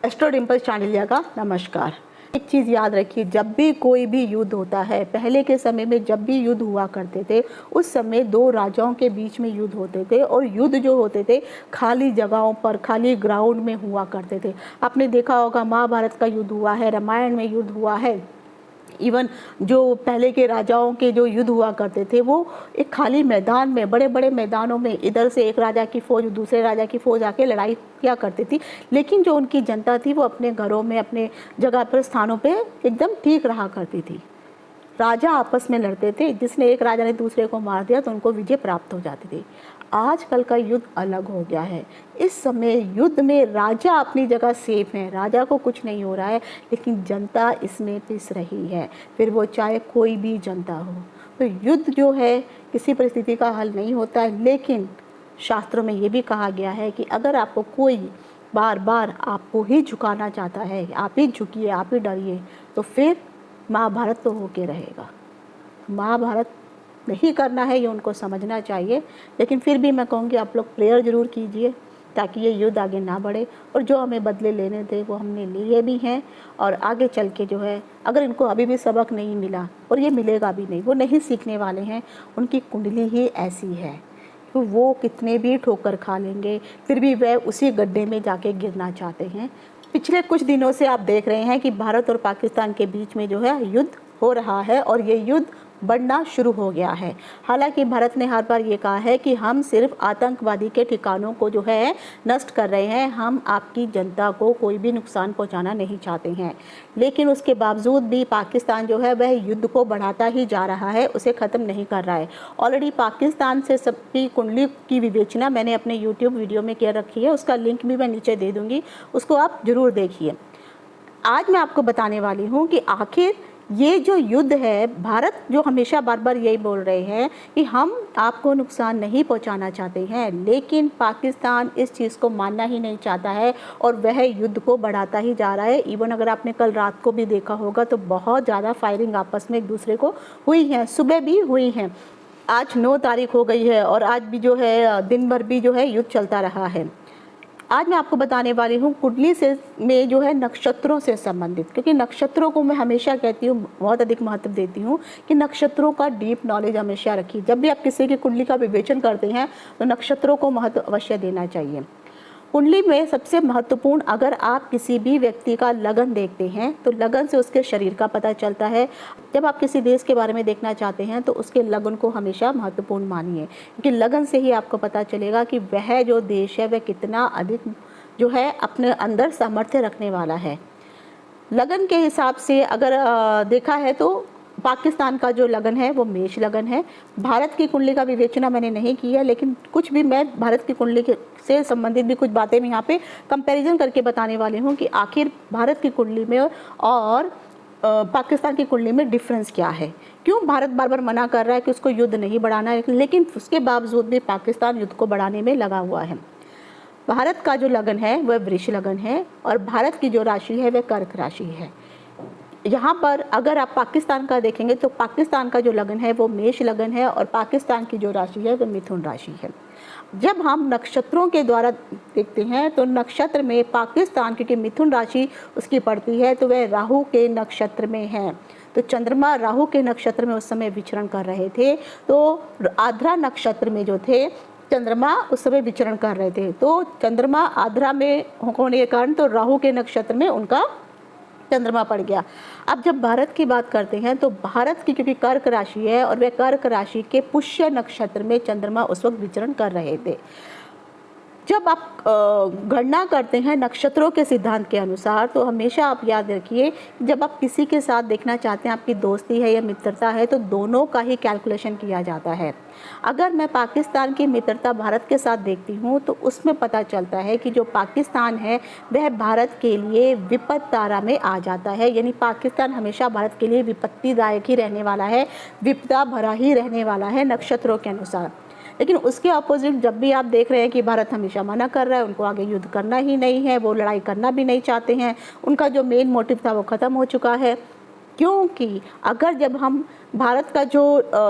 Astro Dimple चांडिल्या का नमस्कार। एक चीज़ याद रखिए, जब भी कोई भी युद्ध होता है, पहले के समय में जब भी युद्ध हुआ करते थे, उस समय दो राजाओं के बीच में युद्ध होते थे और युद्ध जो होते थे खाली जगहों पर, खाली ग्राउंड में हुआ करते थे। आपने देखा होगा महाभारत का युद्ध हुआ है, रामायण में युद्ध हुआ है। इवन जो पहले के राजाओं के जो युद्ध हुआ करते थे वो एक खाली मैदान में, बड़े बड़े मैदानों में इधर से एक राजा की फौज दूसरे राजा की फौज आके लड़ाई किया करती थी। लेकिन जो उनकी जनता थी वो अपने घरों में, अपने जगह पर, स्थानों पे एकदम ठीक रहा करती थी। राजा आपस में लड़ते थे, जिसने एक राजा ने दूसरे को मार दिया तो उनको विजय प्राप्त हो जाती थी। आजकल का युद्ध अलग हो गया है। इस समय युद्ध में राजा अपनी जगह सेफ है, राजा को कुछ नहीं हो रहा है, लेकिन जनता इसमें पिस रही है, फिर वो चाहे कोई भी जनता हो। तो युद्ध जो है किसी परिस्थिति का हल नहीं होता है, लेकिन शास्त्रों में ये भी कहा गया है कि अगर आपको कोई बार बार आपको ही झुकाना चाहता है, आप ही झुकिए, आप ही डरिए, तो फिर महाभारत तो होके रहेगा। महाभारत नहीं करना है, ये उनको समझना चाहिए। लेकिन फिर भी मैं कहूँगी आप लोग प्रेयर ज़रूर कीजिए ताकि ये युद्ध आगे ना बढ़े। और जो हमें बदले लेने थे वो हमने लिए भी हैं, और आगे चल के जो है अगर इनको अभी भी सबक नहीं मिला, और ये मिलेगा भी नहीं, वो नहीं सीखने वाले हैं, उनकी कुंडली ही ऐसी है तो वो कितने भी ठोकर खा लेंगे फिर भी वह उसी गड्ढे में जाके गिरना चाहते हैं। पिछले कुछ दिनों से आप देख रहे हैं कि भारत और पाकिस्तान के बीच में जो है युद्ध हो रहा है और ये युद्ध बढ़ना शुरू हो गया है। हालांकि भारत ने हर बार ये कहा है कि हम सिर्फ आतंकवादी के ठिकानों को जो है नष्ट कर रहे हैं, हम आपकी जनता को कोई भी नुकसान पहुंचाना नहीं चाहते हैं। लेकिन उसके बावजूद भी पाकिस्तान जो है वह युद्ध को बढ़ाता ही जा रहा है, उसे ख़त्म नहीं कर रहा है। ऑलरेडी पाकिस्तान से सबकी कुंडली की विवेचना मैंने अपने यूट्यूब वीडियो में कर रखी है, उसका लिंक भी मैं नीचे दे दूँगी, उसको आप ज़रूर देखिए। आज मैं आपको बताने वाली हूँ कि आखिर ये जो युद्ध है, भारत जो हमेशा बार बार यही बोल रहे हैं कि हम आपको नुकसान नहीं पहुंचाना चाहते हैं, लेकिन पाकिस्तान इस चीज़ को मानना ही नहीं चाहता है और वह युद्ध को बढ़ाता ही जा रहा है। इवन अगर आपने कल रात को भी देखा होगा तो बहुत ज़्यादा फायरिंग आपस में एक दूसरे को हुई है, सुबह भी हुई हैं। आज 9 तारीख हो गई है और आज भी जो है दिन भर भी जो है युद्ध चलता रहा है। आज मैं आपको बताने वाली हूँ कुंडली से में जो है नक्षत्रों से संबंधित, क्योंकि नक्षत्रों को मैं हमेशा कहती हूँ, बहुत अधिक महत्व देती हूँ कि नक्षत्रों का डीप नॉलेज हमेशा रखिए। जब भी आप किसी की कुंडली का विवेचन करते हैं तो नक्षत्रों को महत्व अवश्य देना चाहिए। कुंडली में सबसे महत्वपूर्ण, अगर आप किसी भी व्यक्ति का लगन देखते हैं तो लगन से उसके शरीर का पता चलता है। जब आप किसी देश के बारे में देखना चाहते हैं तो उसके लगन को हमेशा महत्वपूर्ण मानिए, क्योंकि लगन से ही आपको पता चलेगा कि वह जो देश है वह कितना अधिक जो है अपने अंदर सामर्थ्य रखने वाला है। लगन के हिसाब से अगर देखा है तो पाकिस्तान का जो लगन है वो मेष लगन है। भारत की कुंडली का विवेचना मैंने नहीं की है, लेकिन कुछ भी मैं भारत की कुंडली से संबंधित भी कुछ बातें मैं यहाँ पे कंपैरिजन करके बताने वाली हूँ कि आखिर भारत की कुंडली में और पाकिस्तान की कुंडली में डिफरेंस क्या है। क्यों भारत बार बार मना कर रहा है कि उसको युद्ध नहीं बढ़ाना है, लेकिन उसके बावजूद भी पाकिस्तान युद्ध को बढ़ाने में लगा हुआ है। भारत का जो लगन है वह वृष लगन है और भारत की जो राशि है वह कर्क राशि है। यहाँ पर अगर आप पाकिस्तान का देखेंगे तो पाकिस्तान का जो लगन है वो मेष लगन है और पाकिस्तान की जो राशि है वह मिथुन राशि है। जब हम नक्षत्रों के द्वारा देखते हैं तो नक्षत्र में पाकिस्तान, क्योंकि मिथुन राशि उसकी पड़ती है, तो वह राहु के नक्षत्र में है। तो चंद्रमा राहु के नक्षत्र में उस समय विचरण कर रहे थे, तो आद्रा नक्षत्र में जो थे चंद्रमा उस समय विचरण कर रहे थे। तो चंद्रमा आद्रा में होने के कारण तो राहु के नक्षत्र में उनका चंद्रमा पड़ गया। अब जब भारत की बात करते हैं तो भारत की क्योंकि कर्क राशि है और वह कर्क राशि के पुष्य नक्षत्र में चंद्रमा उस वक्त विचरण कर रहे थे। जब आप गणना करते हैं नक्षत्रों के सिद्धांत के अनुसार तो हमेशा आप याद रखिए, जब आप किसी के साथ देखना चाहते हैं, आपकी दोस्ती है या मित्रता है, तो दोनों का ही कैलकुलेशन किया जाता है। अगर मैं पाकिस्तान की मित्रता भारत के साथ देखती हूँ तो उसमें पता चलता है कि जो पाकिस्तान है वह भारत के लिए विपद तारा में आ जाता है, यानी पाकिस्तान हमेशा भारत के लिए विपत्तिदायक ही रहने वाला है, विपदा भरा ही रहने वाला है नक्षत्रों के अनुसार। लेकिन उसके अपोजिट जब भी आप देख रहे हैं कि भारत हमेशा मना कर रहा है, उनको आगे युद्ध करना ही नहीं है, वो लड़ाई करना भी नहीं चाहते हैं, उनका जो मेन मोटिव था वो ख़त्म हो चुका है, क्योंकि अगर जब हम भारत का जो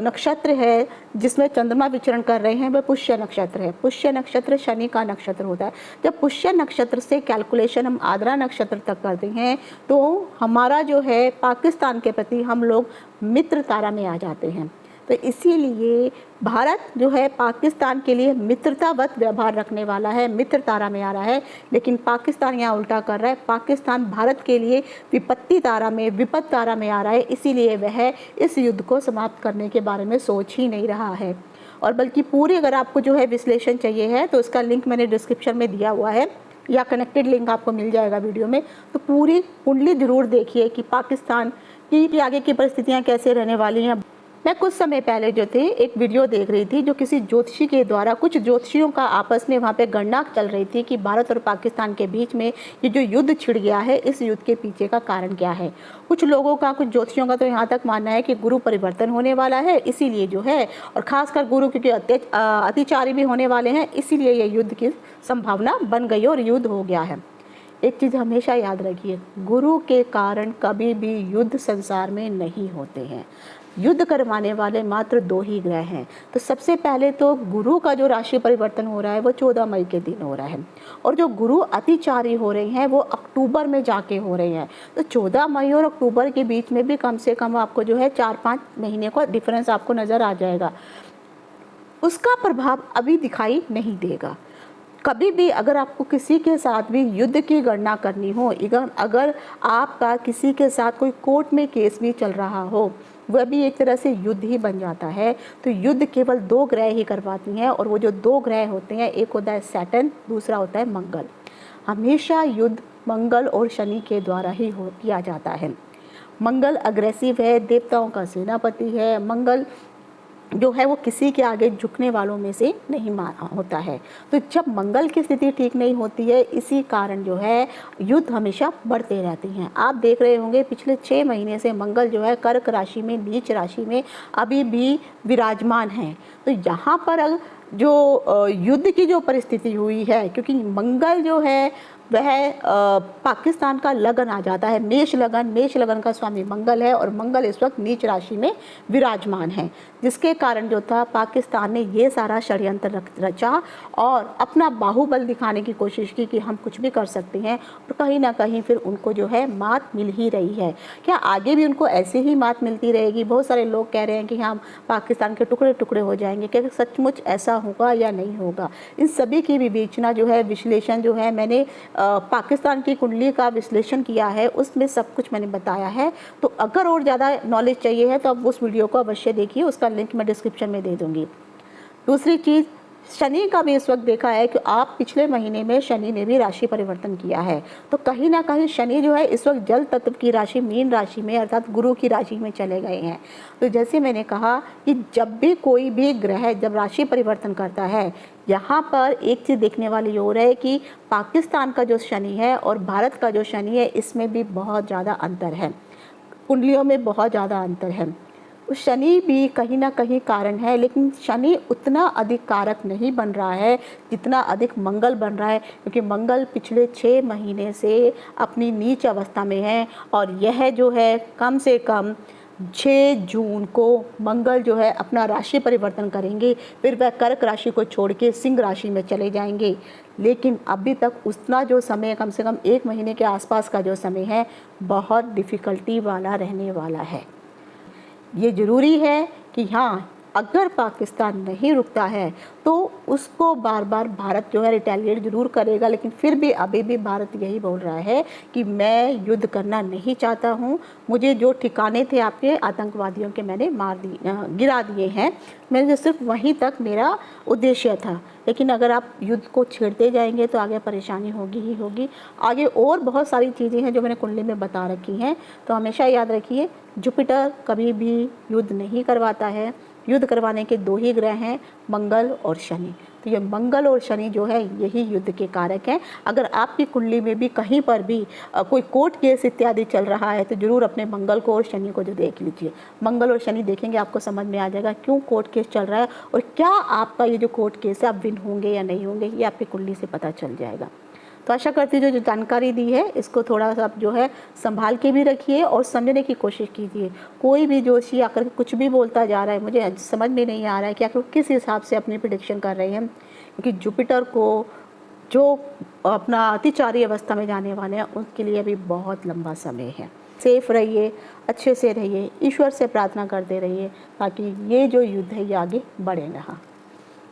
नक्षत्र है जिसमें चंद्रमा विचरण कर रहे हैं वह पुष्य नक्षत्र है। पुष्य नक्षत्र शनि का नक्षत्र होता है। जब पुष्य नक्षत्र से कैलकुलेशन हम आद्रा नक्षत्र तक करते हैं तो हमारा जो है पाकिस्तान के प्रति हम लोग मित्र तारा में आ जाते हैं। तो इसीलिए भारत जो है पाकिस्तान के लिए मित्रतावत व्यवहार रखने वाला है, मित्र तारा में आ रहा है। लेकिन पाकिस्तान यहाँ उल्टा कर रहा है, पाकिस्तान भारत के लिए विपत्ति तारा में, विपद तारा में आ रहा है। इसीलिए वह इस युद्ध को समाप्त करने के बारे में सोच ही नहीं रहा है। और बल्कि पूरी अगर आपको जो है विश्लेषण चाहिए है तो उसका लिंक मैंने डिस्क्रिप्शन में दिया हुआ है या कनेक्टेड लिंक आपको मिल जाएगा वीडियो में। तो पूरी कुंडली जरूर देखिए कि पाकिस्तान की आगे की परिस्थितियाँ कैसे रहने वाली हैं। मैं कुछ समय पहले जो थे एक वीडियो देख रही थी जो किसी ज्योतिषी के द्वारा, कुछ ज्योतिषियों का आपस में वहाँ पे गणना चल रही थी कि भारत और पाकिस्तान के बीच में ये जो युद्ध छिड़ गया है, इस युद्ध के पीछे का कारण क्या है। कुछ लोगों का, कुछ ज्योतिषियों का तो यहाँ तक मानना है कि गुरु परिवर्तन होने वाला है, इसीलिए जो है, और खासकर गुरु क्योंकि अतिचारी भी होने वाले हैं, इसीलिए ये युद्ध की संभावना बन गई और युद्ध हो गया है। एक चीज़ हमेशा याद रखिए, गुरु के कारण कभी भी युद्ध संसार में नहीं होते हैं। युद्ध करवाने वाले मात्र 2 ही ग्रह हैं। तो सबसे पहले तो गुरु का जो राशि परिवर्तन हो रहा है वो 14 मई के दिन हो रहा है, और जो गुरु अतिचारी हो रहे हैं वो अक्टूबर में जाके हो रहे हैं। तो 14 मई और अक्टूबर के बीच में भी कम से कम आपको जो है 4-5 महीने का डिफरेंस आपको नज़र आ जाएगा। उसका प्रभाव अभी दिखाई नहीं देगा। कभी भी अगर आपको किसी के साथ भी युद्ध की गणना करनी हो, अगर आपका किसी के साथ कोई कोर्ट में केस भी चल रहा हो, वह भी एक तरह से युद्ध ही बन जाता है। तो युद्ध केवल 2 ग्रह ही करवाती हैं, और वो जो 2 ग्रह होते हैं, एक होता है सैटर्न, दूसरा होता है मंगल। हमेशा युद्ध मंगल और शनि के द्वारा ही किया जाता है। मंगल अग्रेसिव है, देवताओं का सेनापति है। मंगल जो है वो किसी के आगे झुकने वालों में से नहीं होता है। तो जब मंगल की स्थिति ठीक नहीं होती है, इसी कारण जो है युद्ध हमेशा बढ़ते रहते हैं। आप देख रहे होंगे पिछले 6 महीने से मंगल जो है कर्क राशि में, नीच राशि में अभी भी विराजमान है। तो यहाँ पर जो युद्ध की जो परिस्थिति हुई है, क्योंकि मंगल जो है वह पाकिस्तान का लगन आ जाता है, मेष लगन का स्वामी मंगल है, और मंगल इस वक्त नीच राशि में विराजमान है, जिसके कारण जो था पाकिस्तान ने ये सारा षड्यंत्र रचा और अपना बाहुबल दिखाने की कोशिश की कि हम कुछ भी कर सकते हैं, और कहीं ना कहीं फिर उनको जो है मात मिल ही रही है। क्या आगे भी उनको ऐसे ही मात मिलती रहेगी? बहुत सारे लोग कह रहे हैं कि हम पाकिस्तान के टुकड़े टुकड़े हो जाएंगे। क्या सचमुच ऐसा होगा या नहीं होगा? इन सभी की विवेचना जो है, विश्लेषण जो है, मैंने पाकिस्तान की कुंडली का विश्लेषण किया है, उसमें सब कुछ मैंने बताया है। तो अगर और ज़्यादा नॉलेज चाहिए है तो आप उस वीडियो को अवश्य देखिए, उसका लिंक मैं डिस्क्रिप्शन में दे दूँगी। दूसरी चीज़, शनि का भी इस वक्त देखा है कि आप पिछले महीने में शनि ने भी राशि परिवर्तन किया है। तो कहीं ना कहीं शनि जो है इस वक्त जल तत्व की राशि, मीन राशि में, अर्थात गुरु की राशि में चले गए हैं। तो जैसे मैंने कहा कि जब भी कोई भी ग्रह जब राशि परिवर्तन करता है, यहाँ पर एक चीज़ देखने वाली हो रहा है कि पाकिस्तान का जो शनि है और भारत का जो शनि है, इसमें भी बहुत ज़्यादा अंतर है, कुंडलियों में बहुत ज़्यादा अंतर है। शनि भी कहीं ना कहीं कारण है, लेकिन शनि उतना अधिक कारक नहीं बन रहा है जितना अधिक मंगल बन रहा है, क्योंकि मंगल पिछले 6 महीने से अपनी नीच अवस्था में है, और यह जो है कम से कम 6 जून को मंगल जो है अपना राशि परिवर्तन करेंगे, फिर वह कर्क राशि को छोड़ के सिंह राशि में चले जाएंगे। लेकिन अभी तक उतना जो समय, कम से कम 1 महीने के आसपास का जो समय है, बहुत डिफ़िकल्टी वाला रहने वाला है। ये ज़रूरी है कि हाँ, अगर पाकिस्तान नहीं रुकता है तो उसको बार बार भारत जो है रिटेलिएट जरूर करेगा। लेकिन फिर भी अभी भी भारत यही बोल रहा है कि मैं युद्ध करना नहीं चाहता हूँ, मुझे जो ठिकाने थे आपके आतंकवादियों के मैंने गिरा दिए हैं, मैंने सिर्फ वहीं तक मेरा उद्देश्य था। लेकिन अगर आप युद्ध को छेड़ते जाएंगे तो आगे परेशानी होगी ही होगी। आगे और बहुत सारी चीज़ें हैं जो मैंने कुंडली में बता रखी हैं। तो हमेशा याद रखिए, जुपिटर कभी भी युद्ध नहीं करवाता है। युद्ध करवाने के 2 ही ग्रह हैं, मंगल और शनि। तो ये मंगल और शनि जो है यही युद्ध के कारक हैं। अगर आपकी कुंडली में भी कहीं पर भी कोई कोर्ट केस इत्यादि चल रहा है तो ज़रूर अपने मंगल को और शनि को जो देख लीजिए। मंगल और शनि देखेंगे आपको समझ में आ जाएगा क्यों कोर्ट केस चल रहा है, और क्या आपका ये जो कोर्ट केस है आप विन होंगे या नहीं होंगे, ये आपकी कुंडली से पता चल जाएगा। तो आशा करती हूँ जो जानकारी दी है इसको थोड़ा सा जो है संभाल के भी रखिए और समझने की कोशिश कीजिए। कोई भी जोशी आकर कुछ भी बोलता जा रहा है, मुझे समझ में नहीं आ रहा है कि आखिर किस हिसाब से अपनी प्रिडिक्शन कर रहे हैं, क्योंकि जुपिटर को जो अपना अतिचारी अवस्था में जाने वाले हैं उनके लिए अभी बहुत लंबा समय है। सेफ रहिए, अच्छे से रहिए, ईश्वर से प्रार्थना करते रहिए ताकि ये जो युद्ध है ये आगे बढ़े रहा।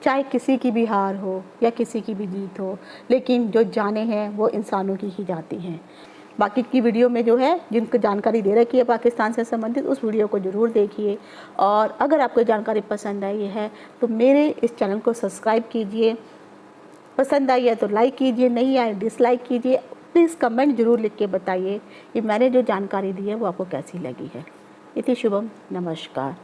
चाहे किसी की भी हार हो या किसी की भी जीत हो, लेकिन जो जाने हैं वो इंसानों की ही जाती हैं। बाकी की वीडियो में जो है जिनको जानकारी दे रखी है पाकिस्तान से संबंधित, उस वीडियो को ज़रूर देखिए। और अगर आपको जानकारी पसंद आई है तो मेरे इस चैनल को सब्सक्राइब कीजिए। पसंद आई है तो लाइक कीजिए, नहीं आए डिसलाइक कीजिए। प्लीज़ कमेंट ज़रूर लिख के बताइए कि मैंने जो जानकारी दी है वो आपको कैसी लगी है। इति शुभम, नमस्कार।